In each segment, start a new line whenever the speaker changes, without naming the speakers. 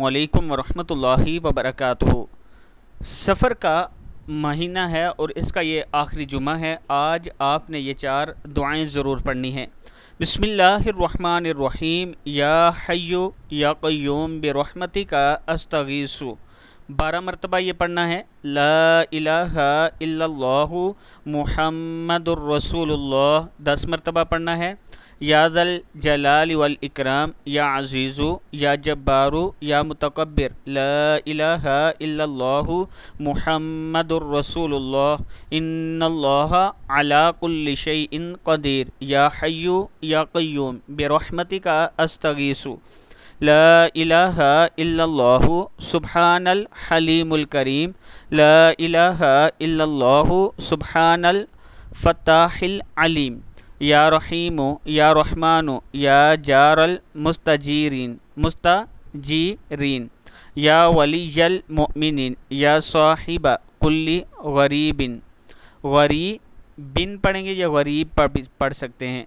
علیکم ورحمۃ اللہ وبرکاتہ۔ سفر کا مہینہ ہے اور اس کا یہ آخری جمعہ ہے۔ آج آپ نے یہ 4 دعائیں ضرور پڑھنی ہیں۔ بسم اللہ الرحمن الرحیم، یا حی یا قیوم برحمتک استغیث، 12 مرتبہ یہ پڑھنا ہے۔ لا الہ الا اللہ محمد الرسول اللہ، 10 مرتبہ پڑھنا ہے۔ یا ذا الجلال والاکرام، یا عزیز یا جبار یا متکبر، لا الہ الا اللہ محمد الرسول اللہ، ان اللہ علی کل شیء قدیر، یا حی یا قیوم برحمتک استغیث، لا الہ الا اللہ سبحان الحلیم الکریم، لا الہ الا اللہ سبحان الفتاح العلیم، یا رحیم یا رحمان یا جار المستجیرین، یا ولی المؤمنین، یا صاحب کل غریب، غریبن پڑھیں گے یا غریب پڑھ سکتے ہیں۔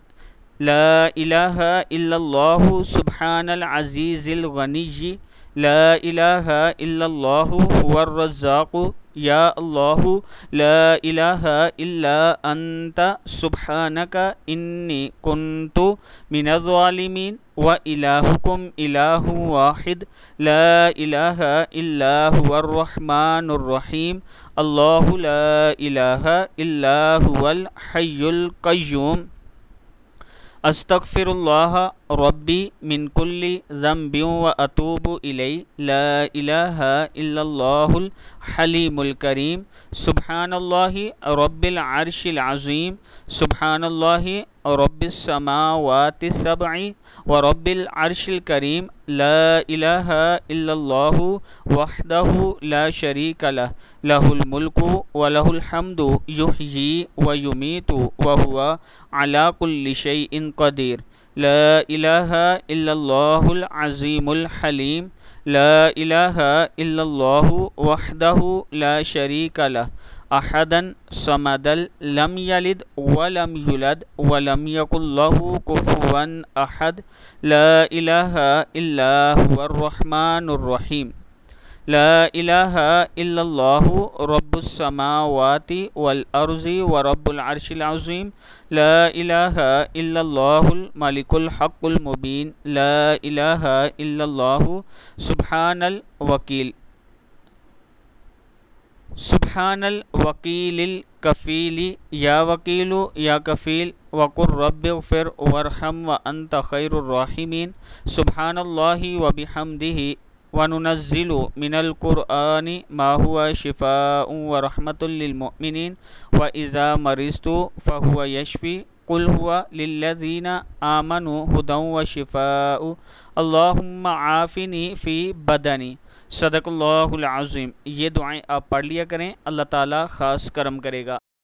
لا الہ الا اللہ سبحان العزیز الغنی، لا الہ الا اللہ هو الرزاق، یا اللہ لا الہ الا انت سبحانک انی کنت من الظالمین، وإلہکم الہ واحد، لا الہ الا هو الرحمن الرحیم، اللہ لا الہ الا هو الحی القیوم، استغفر اللہ ربی من کل ذنب واتوب الیہ، لا الہ الا اللہ الحلیم الکریم، سبحان اللہ رب العرش العظیم، سبحان اللہ رب السماوات السبع ورب العرش الکریم، لا الہ الا اللہ وحدہ لا شریک لہ، لہ الملک ولہ الحمد یحیی ویمیت وہو علی کل شیء قدیر، لا الہ الا اللہ العظیم الحلیم، لا الہ الا اللہ وحدہ لا شریک لہ، احدا صمدا لم یلد ولم یولد ولم یکن لہ کفوا احد، لا الہ الا هو الرحمن الرحیم، لا الہ الا اللہ رب السماوات والارض ورب العرش العظیم، لا الہ الا اللہ الملک الحق المبین، لا الہ الا اللہ سبحان الوکیل، سبحان الوکیل الکفیل، یا وکیل یا کفیل، وقل رب اغفر وارحم وانت خیر الراحمین، سبحان اللہ وبحمدہ، وننزل من القرآن ما هو شفاء ورحمة للمؤمنين وإذا مرضت فهو يشفي، قل هو للذين آمنوا هدى وشفاء، اللهم عافني في بدني، صدق اللہ العظیم۔ یہ دعائیں آپ پڑھ لیا کریں، اللہ تعالیٰ خاص کرم کرے گا۔